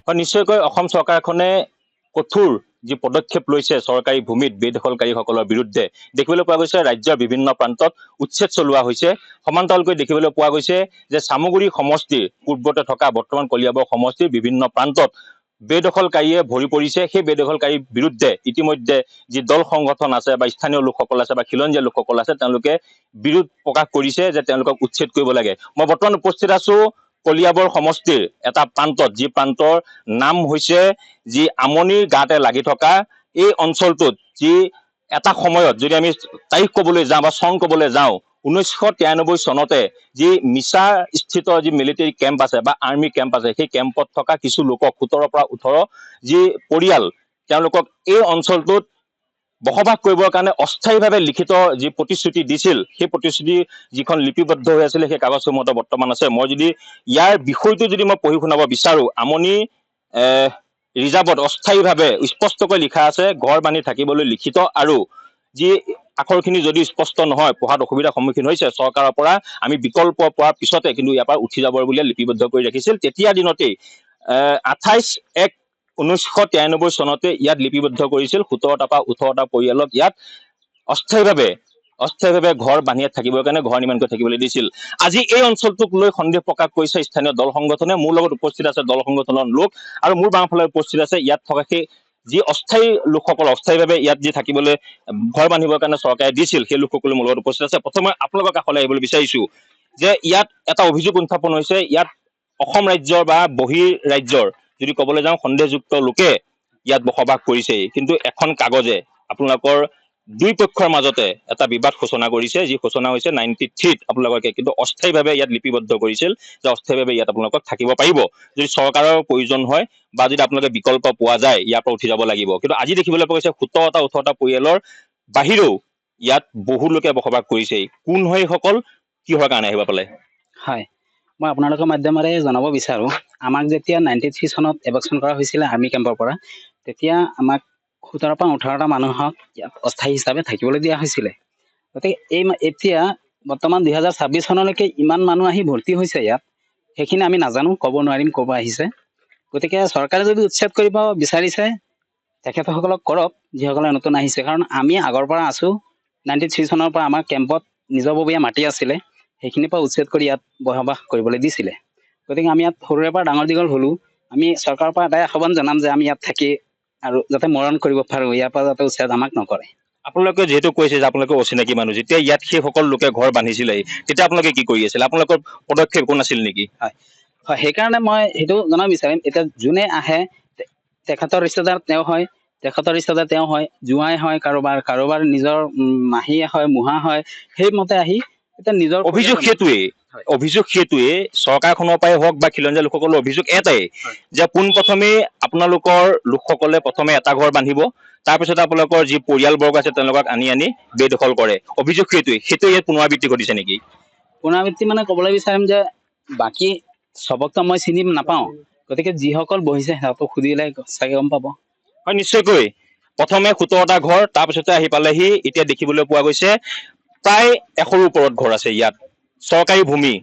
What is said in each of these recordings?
হয়, নিশ্চয়কৈ অসম চৰকাৰখনে কঠোৰ যি পদক্ষেপ লৈছে চৰকাৰী ভূমিত বেদখলকাৰীসকলৰ বিৰুদ্ধে দেখিবলৈ পোৱা গৈছে। ৰাজ্যৰ বিভিন্ন প্ৰান্তত উচ্ছেদ চলোৱা হৈছে। সমান্তৰালকৈ দেখিবলৈ পোৱা গৈছে যে চামগুৰি সমষ্টিৰ পূৰ্বতে থকা বৰ্তমান কলিয়াবৰ সমষ্টিৰ বিভিন্ন প্ৰান্তত বেদখলকাৰীয়ে ভৰি পৰিছে। সেই বেদখলকাৰীৰ বিৰুদ্ধে ইতিমধ্যে যি দল সংগঠন আছে বা স্থানীয় লোকসকল আছে বা খিলঞ্জীয়া লোকসকল আছে, তেওঁলোকে বিৰোধ প্ৰকাশ কৰিছে যে তেওঁলোকক উচ্ছেদ কৰিব লাগে। মই বৰ্তমান উপস্থিত আছো কলিয়াবৰ সমষ্টিৰ এটা প্ৰান্তত, যি প্ৰান্তৰ নাম হৈছে যি আমনিৰ গাতে লাগি থকা এই অঞ্চলটোত, যি এটা সময়ত যদি আমি তাৰিখ ক'বলৈ যাওঁ বা চন ক'বলৈ যাওঁ, 1993 চনতে যি মিছা স্থিত যি মিলিটাৰী কেম্প আছে বা আৰ্মি কেম্প আছে, সেই কেম্পত থকা কিছু লোকক 17 পৰা 18 যি পৰিয়াল, তেওঁলোকক এই অঞ্চলটোত বসবাস কৰিবৰ কাৰণে অস্থায়ীভাৱে লিখিত যি প্ৰতিশ্ৰুতি দিছিল, সেই প্ৰতিশ্ৰুতি যিখন লিপিবদ্ধ হৈ আছিলে সেই কাগজসমূহত বৰ্তমান আছে। মই যদি ইয়াৰ বিষয়টো যদি মই পঢ়ি শুনাব বিচাৰো, আমনি ৰিজাৰ্ভত অস্থায়ীভাৱে স্পষ্টকৈ লিখা আছে, ঘৰ বান্ধি থাকিবলৈ লিখিত, আৰু যি আখৰখিনি যদি স্পষ্ট নহয়, পঢ়াত অসুবিধাৰ সন্মুখীন হৈছে, চৰকাৰৰ পৰা আমি বিকল্প পোৱাৰ পিছতে কিন্তু ইয়াৰ পৰা উঠি যাবৰ বুলিয়ে লিপিবদ্ধ কৰি ৰাখিছিল। তেতিয়া দিনতেই 28/1/1993 চনতে ইয়াত লিপিবদ্ধ কৰিছিল 17টা পৰা 18টা পৰিয়ালক ইয়াত অস্থায়ীভাৱে ঘৰ বান্ধি থাকিবৰ কাৰণে ঘৰ নিৰ্মাণ কৰি থাকিবলৈ দিছিল। আজি এই অঞ্চলটোক লৈ সন্দেহ প্ৰকাশ কৰিছে স্থানীয় দল সংগঠনে। মোৰ লগত উপস্থিত আছে দল সংগঠনৰ লোক, আৰু মোৰ বাওঁফালে উপস্থিত আছে ইয়াত থকা সেই যি অস্থায়ী লোকসকল, অস্থায়ীভাৱে ইয়াত যি থাকিবলৈ ঘৰ বান্ধিবৰ কাৰণে চৰকাৰে দিছিল, সেই লোকসকল মোৰ লগত উপস্থিত আছে। প্ৰথমে আপোনালোকৰ কাষলৈ আহিবলৈ বিচাৰিছো যে ইয়াত এটা অভিযোগ উত্থাপন হৈছে, ইয়াত অসম ৰাজ্যৰ বা বহিৰ ৰাজ্যৰ যদি ক'বলৈ যাওঁ সন্দেহযুক্ত লোকে ইয়াত বসবাস কৰিছে। কিন্তু এখন কাগজে আপোনালোকৰ দুই পক্ষৰ মাজতে এটা বিবাদ সূচনা কৰিছে, যি সূচনা হৈছে 93-ত আপোনালোকে কিন্তু অস্থায়ীভাৱে ইয়াত লিপিবদ্ধ কৰিছিল যে অস্থায়ীভাৱে ইয়াত আপোনালোকক থাকিব পাৰিব, যদি চৰকাৰৰ প্ৰয়োজন হয় বা যদি আপোনালোকে বিকল্প পোৱা যায় ইয়াৰ পৰা উঠি যাব লাগিব। কিন্তু আজি দেখিবলৈ পোৱা গৈছে 17টা 18টা পৰিয়ালৰ বাহিৰেও ইয়াত বহু লোকে বসবাস কৰিছে। কোন হয় সকল, কিহৰ কাৰণে আহিব পালে? হয়, মই আপোনালোকৰ মাধ্যমেৰে জনাব বিচাৰো, আমাক যেতিয়া 93 চনত এভেকশ্যন কৰা হৈছিলে আৰ্মি কেম্পৰ পৰা, তেতিয়া আমাক 17 পৰা 18টা মানুহক ইয়াত অস্থায়ী হিচাপে থাকিবলৈ দিয়া হৈছিলে। গতিকে এতিয়া বৰ্তমান 2026 চনলৈকে ইমান মানুহ আহি ভৰ্তি হৈছে ইয়াত, সেইখিনি আমি নাজানো, ক'ব নোৱাৰিম ক'ব আহিছে। গতিকে চৰকাৰে যদি উচ্ছেদ কৰিব বিচাৰিছে তেখেতসকলক কৰক, যিসকলে নতুন আহিছে। কাৰণ আমি আগৰ পৰা আছো, 93 চনৰ পৰা আমাৰ কেম্পত নিজৰববীয়া মাটি আছিলে, সেইখিনিৰ পৰা উচ্ছেদ কৰি ইয়াত বসবাস কৰিবলৈ দিছিলে। গতিকে আমি ইয়াত সৰুৰে পৰা ডাঙৰ দীঘল হলো। আমি চৰকাৰৰ পৰা এটাই আহ্বান জনাম যে আমি ইয়াত থাকি আৰু যাতে মৰণ কৰিব পাৰো, ইয়াৰ পৰা যাতে উচ্ছেদ আমাক নকৰে। আপোনালোকে যিহেতু কৈছে যে আপোনালোকে অচিনাকি মানুহ, যেতিয়া ইয়াত সেই সকল লোকে ঘৰ বান্ধিছিলে তেতিয়া আপোনালোকে কি কৰি আছিল? আপোনালোকৰ পদক্ষেপ একো নাছিল নেকি? হয় হয়, সেইকাৰণে মই সেইটো জনাব বিচাৰিম। এতিয়া যোনে আহে তেখেতৰ ৰিশ্তেদাৰ তেওঁ হয়, জোঁৱাই হয়, কাৰোবাৰ নিজৰ মাহীয়ে হয়, মুহা হয়, সেইমতে আহি এতিয়া নিজৰ অভিযোগ সেইটোৱে চৰকাৰখনৰ পৰাই হওক বা খিলঞ্জীয়া লোকসকলৰ অভিযোগ এটাই যে পোনপ্ৰথমে আপোনালোকৰ লোকসকলে প্ৰথমে এটা ঘৰ বান্ধিব, তাৰপিছত আপোনালোকৰ যি পৰিয়ালবৰ্গ আছে তেওঁলোকক আনি বেদখল কৰে। অভিযোগ সেইটোৱে ইয়াত পুনৰাবৃত্তি ঘটিছে নেকি? পুনৰাবৃত্তি মানে ক'বলৈ বিচাৰিম যে বাকী চবকতো মই চিনি নাপাওঁ, গতিকে যিসকল বহিছে সিহঁতক সুধিলে চাগে গম পাব। হয়, নিশ্চয়কৈ। প্ৰথমে 17টা ঘৰ, তাৰপিছতে আহি পালেহি এতিয়া দেখিবলৈ পোৱা গৈছে প্ৰায় 100ৰ ওপৰত ঘৰ আছে ইয়াত। চৰকাৰী ভূমি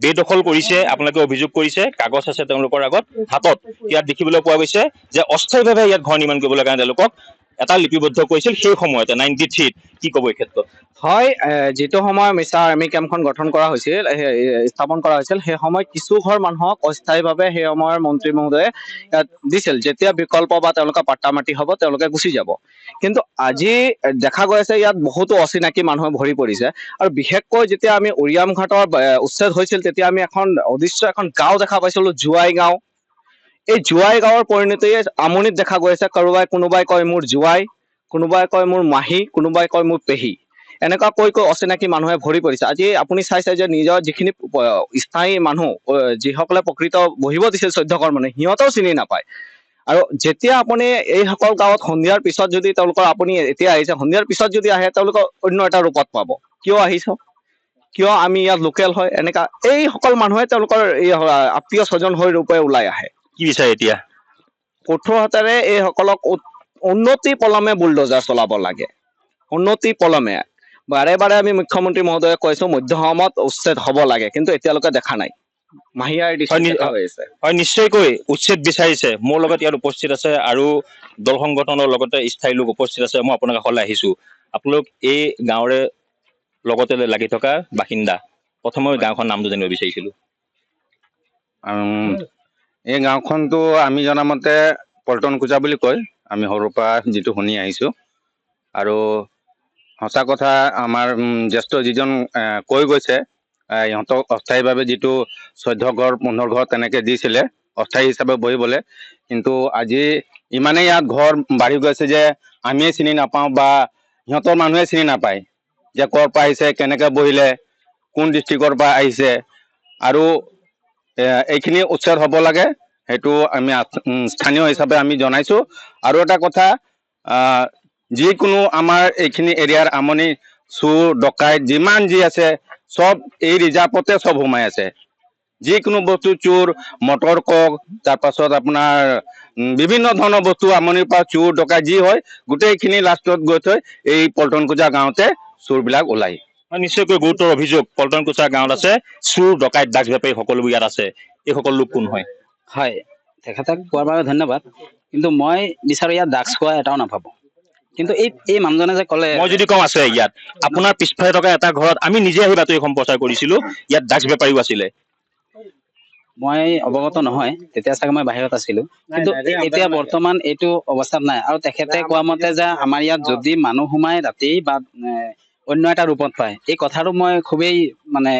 বেদখল কৰিছে, আপোনালোকে অভিযোগ কৰিছে, কাগজ আছে তেওঁলোকৰ আগত হাতত। ইয়াত দেখিবলৈ পোৱা গৈছে যে অস্থায়ীভাৱে ইয়াত ঘৰ নিৰ্মাণ কৰিবলৈ কাৰণে তেওঁলোকক এটা লিপিবদ্ধ কৰিছিল সেই সময়তে 93-ত। কি ক'ব এই ক্ষেত্ৰত? হয়, যিটো সময় মিছা আৰ্মি কেম্পখন গঠন কৰা হৈছিল, স্থাপন কৰা হৈছিল, সেই সময়ত কিছু ঘৰ মানুহক অস্থায়ীভাৱে সেই সময়ৰ মন্ত্ৰী মহোদয়ে ইয়াত দিছিল। যেতিয়া বিকল্প বা তেওঁলোকৰ পাট্টা মাটি হ'ব তেওঁলোকে গুচি যাব। কিন্তু আজি দেখা গৈ আছে ইয়াত বহুতো অচিনাকি মানুহে ভৰি পৰিছে, আৰু বিশেষকৈ যেতিয়া আমি উৰিয়াম ঘাটৰ উচ্ছেদ হৈছিল তেতিয়া আমি এখন অদৃশ্য এখন গাঁও দেখা পাইছিলো, জোৱাই গাঁও। এই জোৱাই গাঁৱৰ পৰিণতি আমনিত দেখা গৈ আছে। কোনোবাই কয় মোৰ জোৱাই, কোনোবাই কয় মোৰ মাহী, কোনোবাই কয় মোৰ পেহী, এনেকুৱা কৈ অচিনাকি মানুহে ভৰি পৰিছে। আজি আপুনি চাইছে যে নিজৰ যিখিনি স্থায়ী মানুহ, যিসকলে প্ৰকৃত বহিব দিছিল 14 ঘৰ মানুহ, সিহঁতেও চিনি নাপায়। আৰু যেতিয়া আপুনি এইসকল গাঁৱত সন্ধিয়াৰ পিছত যদি তেওঁলোকৰ, আপুনি এতিয়া আহিছে, সন্ধিয়াৰ পিছত যদি আহে তেওঁলোকৰ অন্য এটা ৰূপত পাব। কিয় আহিছ, কিয় আমি ইয়াত লোকেল হয়, এনেকা এইসকল মানুহে তেওঁলোকৰ এই আত্মীয় স্বজন হৈ ৰূপে ওলাই আহে। কি বিচাৰে এতিয়া? কঠোৰ হাতেৰে এইসকলক উন্নতি পলমে বুলডোজাৰ চলাব লাগে, উন্নতি পলমে। বাৰে বাৰে আমি মুখ্যমন্ত্ৰী মহোদয়ে কৈছো মধ্য অসমত উচ্ছেদ হ'ব লাগে, কিন্তু এতিয়ালৈকে দেখা নাই। মাহিয়াৰ হয়, ডিষ্ট্ৰিক্ট এটা হৈ আছে। হয়, নিশ্চয়কৈ উচ্ছেদ বিচাৰিছে। মোৰ লগত ইয়াত উপস্থিত আছে আৰু দল সংগঠনৰ লগতে স্থায়ী লোক উপস্থিত আছে। মই আপোনাৰ কাষলৈ আহিছো। আপোনালোক এই গাঁৱৰে লগতে লাগি থকা বাসিন্দা। প্ৰথমে গাঁওখন নামটো জানিব বিচাৰিছিলো। এই গাঁওখনটো আমি জনামতে পল্টন কুজা বুলি কয়। আমি সৰুৰ পৰা যিটো শুনি আহিছোঁ আৰু সঁচা কথা আমাৰ জ্যেষ্ঠ যিজন কৈ গৈছে ইহঁতক অস্থায়ীভাৱে যিটো 14 ঘৰ 15 ঘৰ তেনেকৈ দিছিলে অস্থায়ী হিচাপে বহিবলৈ, কিন্তু আজি ইমানেই ইয়াত ঘৰ বাঢ়ি গৈছে যে আমিয়ে চিনি নাপাওঁ বা সিহঁতৰ মানুহে চিনি নাপায় যে ক'ৰ পৰা আহিছে, কেনেকৈ বহিলে, কোন ডিষ্ট্ৰিক্টৰ পৰা আহিছে। আৰু এইখিনি উচ্ছেদ হ'ব লাগে, সেইটো আমি স্থানীয় হিচাপে আমি জনাইছোঁ। আৰু এটা কথা, যিকোনো আমাৰ এইখিনি এৰিয়াৰ আমনি চোৰ ডকাইত যিমান যি আছে চব এই ৰিজাৰ্ভতে চব সোমাই আছে। যিকোনো বস্তু চোৰ, মটৰ কক, তাৰপাছত আপোনাৰ বিভিন্ন ধৰণৰ বস্তু আমনিৰ পৰা চোৰ ডকাইত যি হয় গোটেইখিনি লাষ্টত গৈ থৈ এই পল্টন কুজা গাঁৱতে চোৰবিলাক ওলায়। নিশ্চয়কৈ গুৰুতৰ অভিযোগ পল্টন কুচা গাঁৱত আছে। চোৰ ডকাইত ডাক বেপাৰী সকলোবোৰ ইয়াত আছে। এই সকলো লোক কোন হয়? হয়, তেখেতক কোৱাৰ বাবে ধন্যবাদ। কিন্তু মই বিচাৰো ইয়াত ড্ৰাগছ খোৱা এটাও নাপাব। কিন্তু এই মানুহজনে যে ক'লে, মই যদি কওঁ আছে ইয়াত আপোনাৰ পিছফালে থকা এটা ঘৰত আমি নিজে আহি বাতৰি সম্প্ৰচাৰ কৰিছিলো, ইয়াত ড্ৰাগছ বেপাৰীও আছিলে। মই অৱগত নহয়, তেতিয়া চাগে মই বাহিৰত আছিলো। কিন্তু এতিয়া বৰ্তমান এইটো অৱস্থাত নাই। আৰু তেখেতে কোৱা মতে যে আমাৰ ইয়াত যদি মানুহ সোমাই ৰাতি বা অন্য এটা ৰূপত পায়, এই কথাটো মই খুবেই মানে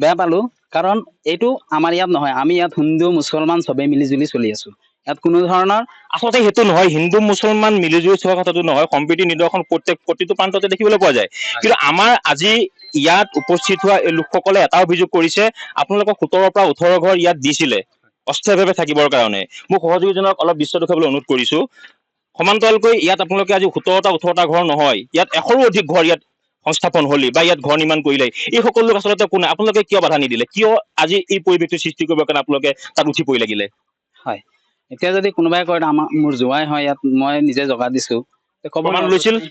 বেয়া পালো। কাৰণ এইটো আমাৰ ইয়াত নহয়। আমি ইয়াত হিন্দু মুছলমান চবেই মিলি জুলি চলি আছো। ইয়াত কোনো ধৰণৰ আচলতে সেইটো নহয়, হিন্দু মুছলমান মিলিজুলি চোৱা কথাটো নহয়। সম্প্ৰীতি নিদৰ্শন প্ৰতিটো প্ৰান্ততে দেখিবলৈ পোৱা যায়। কিন্তু আমাৰ আজি ইয়াত উপস্থিত হোৱা এই লোকসকলে এটা অভিযোগ কৰিছে, আপোনালোকক 17 পৰা 18 ঘৰ ইয়াত দিছিলে অস্থায়ীভাৱে থাকিবৰ কাৰণে। মোক সহযোগীজনক অলপ দৃশ্য দেখুৱাবলৈ অনুৰোধ কৰিছো। সমান্তৰালকৈ ইয়াত আপোনালোকে আজি 17টা 18টা ঘৰ নহয়, ইয়াত 100ৰো অধিক ঘৰ ইয়াত সংস্থাপন হলি বা ইয়াত ঘৰ নিৰ্মাণ কৰিলে। এই সকলো লোক আচলতে কোনে? আপোনালোকে কিয় বাধা নিদিলে? কিয় আজি এই পৰিৱেশটো সৃষ্টি কৰিবৰ কাৰণে আপোনালোকে তাত উঠি পৰি লাগিলে? হয়, এতিয়া যদি কোনোবাই কয় মোৰ জোৱাই হয়, ইয়াত মই নিজে জগা দিছো,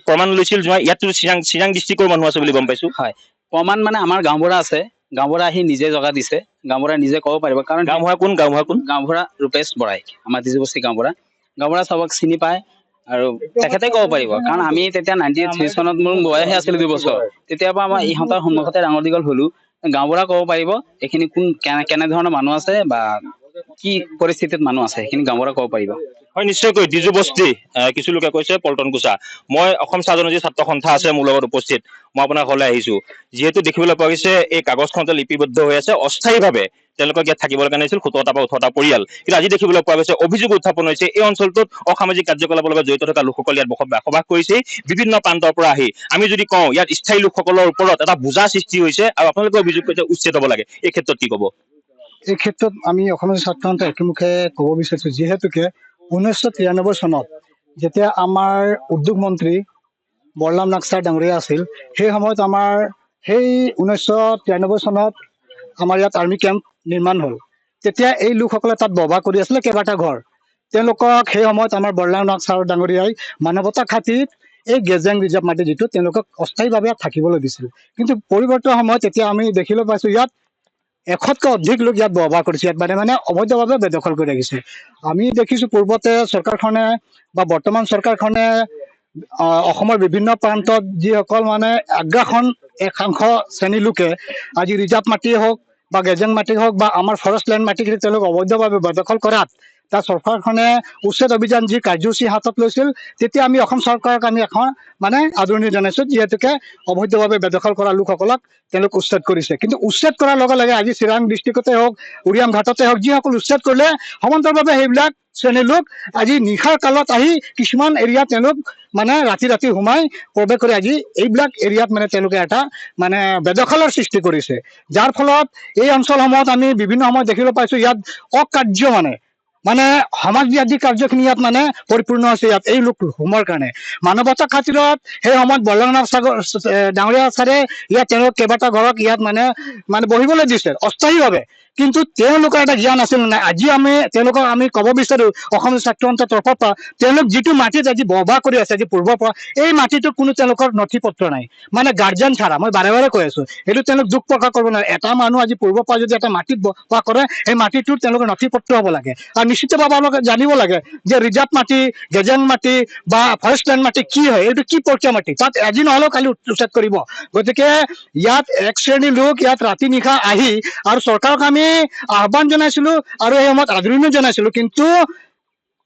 প্ৰমাণ লৈছিল যোৱা। ইয়াতো চিৰাং ডিষ্ট্ৰিক্টৰ মানুহ আছে বুলি গম পাইছো। হয়, প্ৰমাণ মানে আমাৰ গাঁওবুঢ়া আছে। গাঁওবুঢ়া আহি নিজে জগা দিছে। গাঁওবুঢ়া নিজে ক'ব পাৰিব। কাৰণ গাঁওবুঢ়া কোন? গাঁওবুঢ়া ৰূপেশ বৰাই, আমাৰ ডিজিবস্তি গাঁওবুঢ়া। গাঁওবুঢ়া চবক চিনি পায় আৰু তেখেতে ক'ব পাৰিব। কাৰণ আমি তেতিয়া 93 চনত মোৰ বয়সে আছিল 2 বছৰ। তেতিয়াৰ পৰা আমাৰ ইহঁতৰ সন্মুখতে ডাঙৰ দীঘল হলো। গাঁওবুঢ়া ক'ব পাৰিব এইখিনি কোন কেনেধৰণৰ মানুহ আছে বা কি পৰিস্থিতিত মানুহ আছে, সেইখিনি গাঁওবুঢ়া ক'ব পাৰিব। হয়, নিশ্চয়কৈ ডিজু বস্তি কিছু লোকে কৈছে পল্টন কুচা। মই অসম ছাত্ৰ জনজাতি ছাত্ৰ সন্থা আছে মোৰ লগত উপস্থিত। মই আপোনাৰ ঘৰলৈ আহিছো। যিহেতু দেখিবলৈ পোৱা গৈছে এই কাগজখনতে লিপিবদ্ধ হৈ আছে অস্থায়ীভাৱে তেওঁলোকক ইয়াত থাকিবলৈ কাৰণে আছিল 17টা বা 18টা পৰিয়াল। কিন্তু আজি দেখিবলৈ পোৱা গৈছে অভিযোগ উত্থাপন হৈছে এই অঞ্চলটোত অসামাজিক কাৰ্যকলাপৰ লগত জড়িত থকা লোকসকল ইয়াত বসবাস কৰিছে বিভিন্ন প্ৰান্তৰ পৰা আহি। আমি যদি কওঁ ইয়াত স্থায়ী লোকসকলৰ ওপৰত এটা বোজা সৃষ্টি হৈছে আৰু আপোনালোকে অভিযোগ কৰিছে উচ্ছেদ হ'ব লাগে। এই ক্ষেত্ৰত কি ক'ব? এই ক্ষেত্ৰত আমি অসমৰ ছাত্ৰ সন্থা একেমুখে ক'ব বিচাৰিছো, যিহেতুকে 1993 চনত যেতিয়া আমাৰ উদ্যোগ মন্ত্ৰী বৰলাম নাগছাৰ ডাঙৰীয়া আছিল, সেই সময়ত আমাৰ সেই 1993 চনত আমাৰ ইয়াত আৰ্মি কেম্প নিৰ্মাণ হ'ল। তেতিয়া এই লোকসকলে তাত বসবাস কৰি আছিলে কেইবাটা ঘৰ। তেওঁলোকক সেই সময়ত আমাৰ বৰলাম নাগছাৰ ডাঙৰীয়াই মানৱতা খাতিৰত এই গেজেং ৰিজাৰ্ভ মাটি যিটো তেওঁলোকক অস্থায়ীভাৱে থাকিবলৈ দিছিল। কিন্তু পৰিৱৰ্তন সময়ত এতিয়া আমি দেখিবলৈ পাইছো ইয়াত 100তকৈ অধিক লোক ইয়াত বসবাস কৰিছে। ইয়াত মানে অবৈধভাৱে বেদখল কৰি ৰাখিছে। আমি দেখিছো পূৰ্বতে চৰকাৰখনে বা বৰ্তমান চৰকাৰখনে অসমৰ বিভিন্ন প্ৰান্তত যিসকল মানে আগ্ৰাসন একাংশ শ্ৰেণীৰ লোকে আজি ৰিজাৰ্ভ মাটিয়ে হওক বা গেজেং মাটি হওক বা আমাৰ ফৰেষ্ট লেণ্ড মাটিখিনি তেওঁলোক অবৈধভাৱে বেদখল কৰাত তাৰ চৰকাৰখনে উচ্ছেদ অভিযান যি কাৰ্যসূচী হাতত লৈছিল, তেতিয়া আমি অসম চৰকাৰক আমি এখন মানে আদৰণি জনাইছো, যিহেতুকে অবৈধভাৱে বেদখল কৰা লোকসকলক তেওঁলোক উচ্ছেদ কৰিছে। কিন্তু উচ্ছেদ কৰাৰ লগে লগে আজি চিৰাং ডিষ্ট্ৰিক্টতে হওক, উৰিয়াম ঘাটতে হওক, যিসকল উচ্ছেদ কৰিলে সমান্তৰালভাৱে সেইবিলাক শ্ৰেণীৰ লোক আজি নিশাৰ কালত আহি কিছুমান এৰিয়াত তেওঁলোক মানে ৰাতি সোমাই প্ৰৱেশ কৰি আজি এইবিলাক এৰিয়াত মানে তেওঁলোকে এটা মানে বেদখলৰ সৃষ্টি কৰিছে। যাৰ ফলত এই অঞ্চলসমূহত আমি বিভিন্ন সময়ত দেখিবলৈ পাইছো ইয়াত অকাৰ্য মানে সমাজবাদী কাৰ্যখিনি ইয়াত মানে পৰিপূৰ্ণ হৈছে। ইয়াত এই লোক সোমৰ কাৰণে মানৱতা খাতিৰত সেই সময়ত বৰলাম ডাঙৰীয়া ছাৰে ইয়াত তেওঁলোক কেইবাটা ঘৰক ইয়াত মানে বহিবলৈ দিছে অস্থায়ীভাৱে। কিন্তু তেওঁলোকৰ এটা জ্ঞান আছিল নে নাই আজি তেওঁলোকক আমি ক'ব বিচাৰো অসম ছাত্ৰ সন্থাৰ তৰফৰ পৰা তেওঁলোক যিটো মাটিত আজি বসবাস কৰি আছে আজি পূৰ্বৰ পৰা এই মাটিটোৰ কোনো তেওঁলোকৰ নথি পত্ৰ নাই মানে গাৰ্জিয়ান ছাড়া মই বাৰে বাৰে কৈ আছো এইটো তেওঁলোক দুখ প্ৰকাশ কৰিব নোৱাৰে এটা মানুহ আজি পূৰ্বৰ পৰা যদি এটা মাটিত বসবাস কৰে সেই মাটিটোৰ তেওঁলোকৰ নথি পত্ৰ হ'ব লাগে আৰু নিশ্চিতভাৱে আপোনালোকে জানিব লাগে যে ৰিজাৰ্ভ মাটি গেজেং মাটি বা ফৰেষ্ট লেণ্ড মাটি কি হয় এইটো কি প্ৰক্ৰিয়া মাটি তাত আজি নহ'লেও কালি উচ্ছেদ কৰিব গতিকে ইয়াত এক শ্ৰেণীৰ লোক ইয়াত ৰাতি নিশা আহি আৰু চৰকাৰক আমি আহ্বান জনাইছিলো আৰু এই সময়ত আদৰণি জনাইছিলো কিন্তু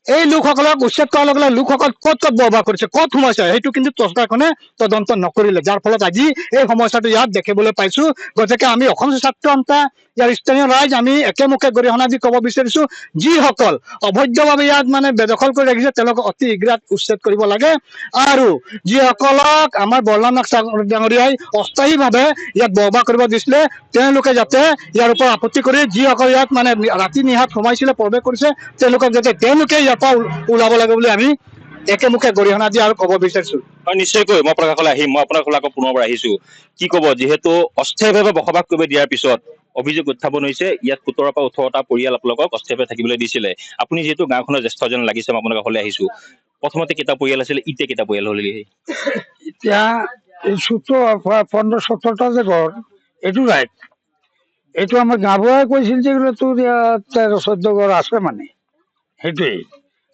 এই লোকসকলক উচ্ছেদ কৰাৰ লগে লগে লোকসকল ক'ত বসবাস কৰিছে ক'ত সোমাইছে সেইটো কিন্তু চৰকাৰখনে তদন্ত নকৰিলে যাৰ ফলত আজি এই সমস্যাটো ইয়াত দেখিবলৈ পাইছো গতিকে আমি অসম ছাত্ৰ সন্থা ইয়াৰ স্থানীয় ৰাইজ আমি একেমুখে গৰিহণা দি ক'ব বিচাৰিছো যিসকল অবৈধভাৱে ইয়াত মানে বেদখল কৰি ৰাখিছে তেওঁলোকক অতি শীঘ্ৰে উচ্ছেদ কৰিব লাগে আৰু যিসকলক আমাৰ বৰলাম নাথ ডাঙৰীয়াই অস্থায়ীভাৱে ইয়াত বসবাস কৰিব দিছিলে তেওঁলোকে যাতে ইয়াৰ ওপৰত আপত্তি কৰি যিসকল ইয়াত মানে ৰাতি নিশাত সোমাইছিলে প্ৰৱেশ কৰিছে তেওঁলোকক যাতে তেওঁলোকে ইয়াৰ পৰা ওলাব লাগে বুলি আমি একেমুখে গৰিহণা দি আৰু ক'ব বিচাৰিছো হয় নিশ্চয়কৈ মই প্ৰকাশলৈ আহিম মই আপোনাৰ আকৌ পুনৰবাৰ আহিছো কি ক'ব যিহেতু অস্থায়ীভাৱে বসবাস কৰিব দিয়াৰ পিছত অভিযোগ উত্থাপন হৈছে ইয়াত 17 পৰা 18টা পৰিয়াল আপোনালোকক অস্থায়ীভাৱে থাকিবলৈ দিছিলে আপুনি যিহেতু গাঁওখনৰ জ্যেষ্ঠ যেন লাগিছে মই আপোনাৰ কাষলৈ আহিছো প্ৰথমতে কেইটা পৰিয়াল আছিলে এতিয়া কেইটা পৰিয়াল হ'ল এতিয়া এই 15-17টা যে ঘৰ এইটো ৰাইট এইটো আমাৰ গাঁওবুঢ়াই কৈছিল যে তোৰ 13-14 ঘৰ আছে মানে সেইটোৱেই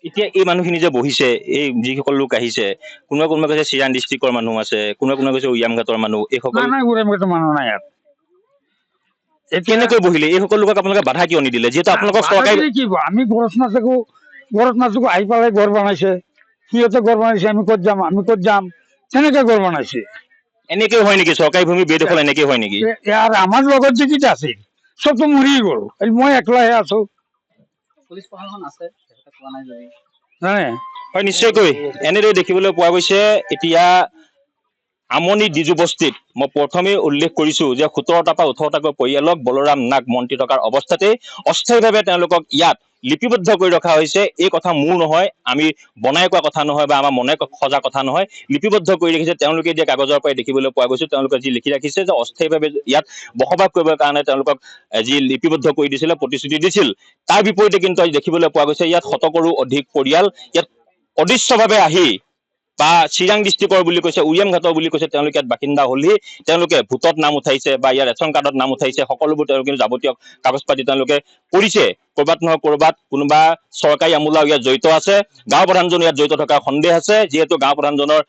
এতিয়া এই মানুহখিনি যে বহিছে এই যিসকল লোক আহিছে কোনোবা কৈছে চিৰাং ডিষ্ট্ৰিক্টৰ মানুহ আছে কোনোবা কৈছে উৰিয়ামঘাটৰ মানুহ এইসকল নাই মানুহ নাই ইয়াত কেনেকৈ বহিলে এইসকল লোকক আপোনালোকে বাধা কিয় নিদিলে যিহেতু আপোনালোকক চৰকাৰে কি আমি ঘৰত নাথাকো আহি পেলাই ঘৰ বনাইছে সিহঁতে ঘৰ বনাইছে আমি ক'ত যাম তেনেকে ঘৰ বনাইছে এনেকৈ হয় নেকি চৰকাৰী ভূমি বেদখল এনেকৈ হয় নেকি ইয়াৰ আমাৰ লগত যে কেইটা আছিল চবতো মৰি গ'ল মই একলাহে আছো পুলিচ প্ৰশাসন আছে তেখেতে কোৱা নাই যদি নাই হয় নিশ্চয়কৈ এনেদৰে দেখিবলৈ পোৱা গৈছে এতিয়া আমনি ডিজু বস্তিত মই প্ৰথমে উল্লেখ কৰিছো যে 17টা পৰা 18টাকৈ পৰিয়ালক বলৰাম নাগ মন্ত্ৰী থকাৰ অৱস্থাতে অস্থায়ীভাৱে তেওঁলোকক ইয়াত লিপিবদ্ধ কৰি ৰখা হৈছে এই কথা মোৰ নহয় আমি বনাই কোৱা কথা নহয় বা আমাৰ মনে সজা কথা নহয় লিপিবদ্ধ কৰি ৰাখিছে তেওঁলোকে দিয়া কাগজৰ পৰাই দেখিবলৈ পোৱা গৈছে তেওঁলোকে যি লিখি ৰাখিছে যে অস্থায়ীভাৱে ইয়াত বসবাস কৰিবৰ কাৰণে তেওঁলোকক যি লিপিবদ্ধ কৰি দিছিলে প্ৰতিশ্ৰুতি দিছিল তাৰ বিপৰীতে কিন্তু আজি দেখিবলৈ পোৱা গৈছে ইয়াত 100কৰো অধিক পৰিয়াল ইয়াত অদৃশ্যভাৱে আহি বা চিৰাং ডিষ্ট্ৰিক্টৰ বুলি কৈছে উৰিয়ামঘাটৰ বুলি কৈছে তেওঁলোকে ইয়াত বাসিন্দা হ'লেই তেওঁলোকে ভোটত নাম উঠাইছে বা ইয়াৰ ৰেচন কাৰ্ডত নাম উঠাইছে সকলোবোৰ তেওঁলোকে যাৱতীয় কাগজ পাতি তেওঁলোকে কৰিছে ক'ৰবাত নহয় ক'ৰবাত কোনোবা চৰকাৰী আমোলাও ইয়াত জড়িত আছে গাঁও প্ৰধানজন ইয়াত জড়িত থকাৰ সন্দেহ আছে যিহেতু গাঁও প্ৰধানজনৰ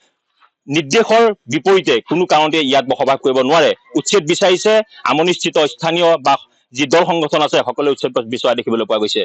নিৰ্দেশৰ বিপৰীতে কোনো কাৰণতে ইয়াত বসবাস কৰিব নোৱাৰে উচ্ছেদ বিচাৰিছে আমনিস্থিত স্থানীয় বা যি দল সংগঠন আছে সকলোৱে উচ্ছেদ বিচৰা দেখিবলৈ পোৱা গৈছে